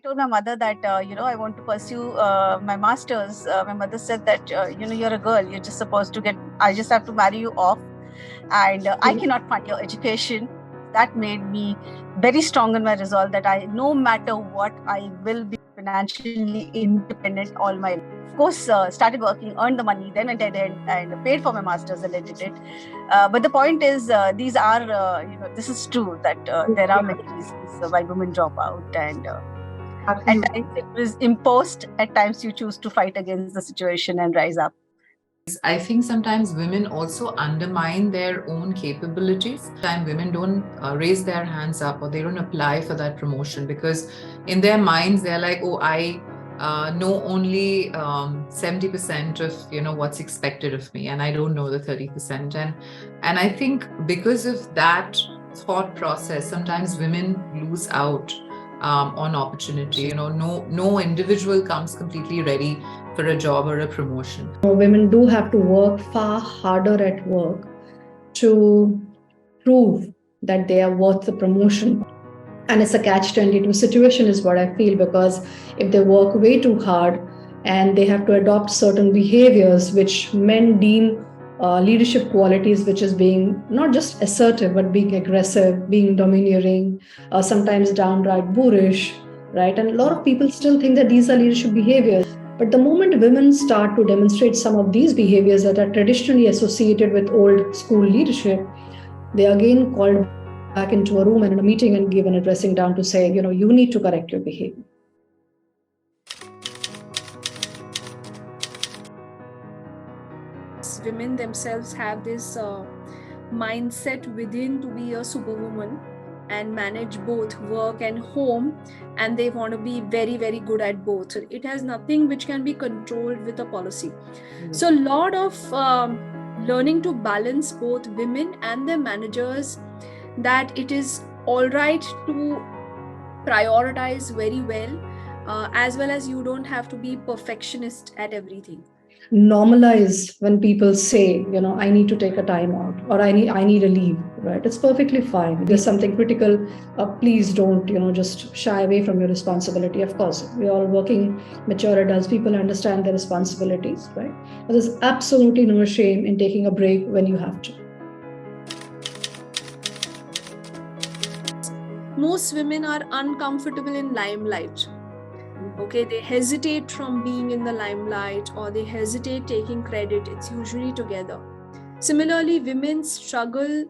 told my mother that, I want to pursue my master's, my mother said that, you're a girl, you're just supposed to I just have to marry you off, and I cannot fund your education. That made me very strong in my resolve that no matter what, I will be financially independent all my life. Of course, started working, earned the money, then went ahead and paid for my master's and I did it. But the point is, this is true that there are many reasons why women drop out, and at times it is imposed, at times you choose to fight against the situation and rise up. I think sometimes women also undermine their own capabilities. Sometimes women don't raise their hands up, or they don't apply for that promotion because in their minds they're like, oh, I know only 70% of what's expected of me, and I don't know the 30%. And I think because of that thought process, sometimes women lose out on opportunity. No individual comes completely ready for a job or a promotion. Women do have to work far harder at work to prove that they are worth the promotion. And it's a catch-22 situation is what I feel, because if they work way too hard and they have to adopt certain behaviors which men deem leadership qualities, which is being not just assertive, but being aggressive, being domineering, sometimes downright boorish, right? And a lot of people still think that these are leadership behaviors. But the moment women start to demonstrate some of these behaviors that are traditionally associated with old school leadership, they are again called back into a room and in a meeting and given a dressing down to say, you need to correct your behavior. Women themselves have this mindset within to be a superwoman and manage both work and home, and they want to be very, very good at both. It has nothing which can be controlled with a policy. So a lot of learning to balance both women and their managers, that it is all right to prioritize very well, as well as you don't have to be perfectionist at everything. Normalize when people say, I need to take a time out, or I need a leave, right? It's perfectly fine. If there's something critical, please don't, just shy away from your responsibility. Of course, we're all working mature adults. People understand their responsibilities, right? But there's absolutely no shame in taking a break when you have to. Most women are uncomfortable in limelight. Okay, they hesitate from being in the limelight, or they hesitate taking credit. It's usually together. Similarly, women struggle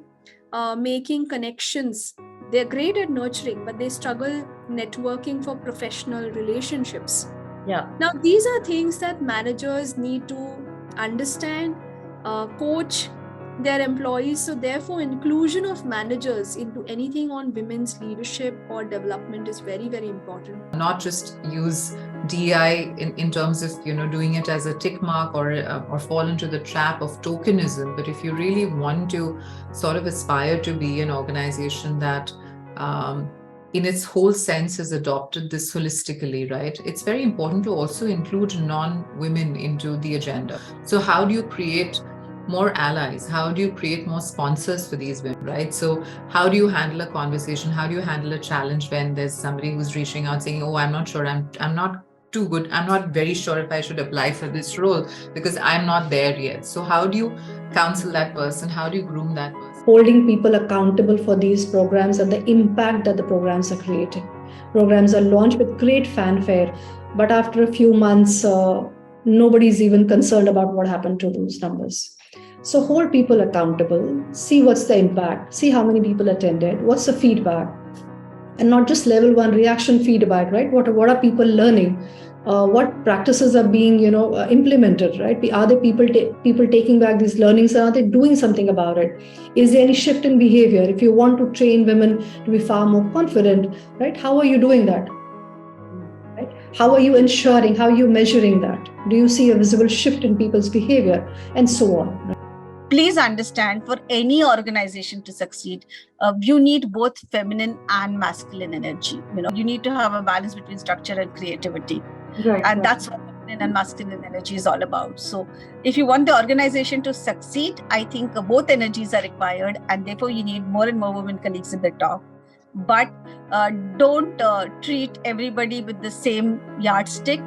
making connections. They're great at nurturing, but they struggle networking for professional relationships. Yeah. Now, these are things that managers need to understand, coach their employees. So therefore, inclusion of managers into anything on women's leadership or development is very, very important. Not just use DEI in terms of doing it as a tick mark or fall into the trap of tokenism, but if you really want to sort of aspire to be an organization that in its whole sense has adopted this holistically, right? It's very important to also include non-women into the agenda. So how do you create more allies? How do you create more sponsors for these women, right? So how do you handle a conversation? How do you handle a challenge when there's somebody who's reaching out saying, oh, I'm not sure, I'm not too good, I'm not very sure if I should apply for this role because I'm not there yet. So how do you counsel that person? How do you groom that person? Holding people accountable for these programs and the impact that the programs are creating. Programs are launched with great fanfare, but after a few months, nobody's even concerned about what happened to those numbers. So hold people accountable, see what's the impact, see how many people attended, what's the feedback, and not just level one reaction feedback, right? What are people learning? What practices are being implemented, right? Are there people taking back these learnings, and are they doing something about it? Is there any shift in behavior? If you want to train women to be far more confident, right, how are you doing that? Right? How are you ensuring, how are you measuring that? Do you see a visible shift in people's behavior, and so on? Right? Please understand, for any organization to succeed, you need both feminine and masculine energy. You need to have a balance between structure and creativity. Right, and that's what feminine and masculine energy is all about. So if you want the organization to succeed, I think both energies are required, and therefore you need more and more women colleagues at the top. but don't treat everybody with the same yardstick.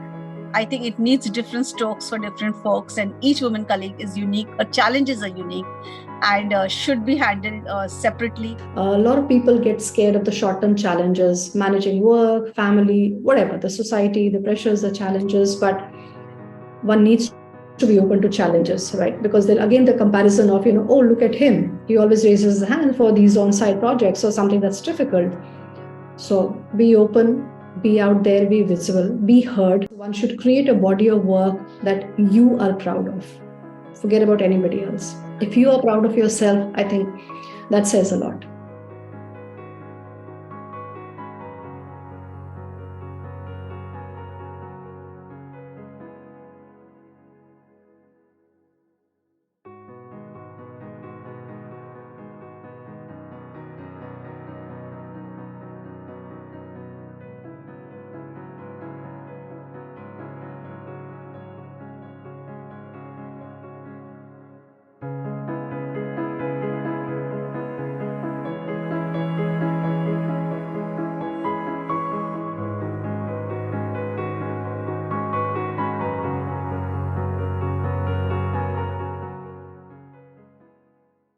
I think it needs different strokes for different folks, and each woman colleague is unique. Her challenges are unique and should be handled separately. A lot of people get scared of the short-term challenges, managing work, family, whatever, the society, the pressures, the challenges, but one needs to be open to challenges, right? Because then again, the comparison of, oh, look at him. He always raises his hand for these on-site projects or something that's difficult. So be open, be out there, be visible, be heard. One should create a body of work that you are proud of. Forget about anybody else. If you are proud of yourself, I think that says a lot.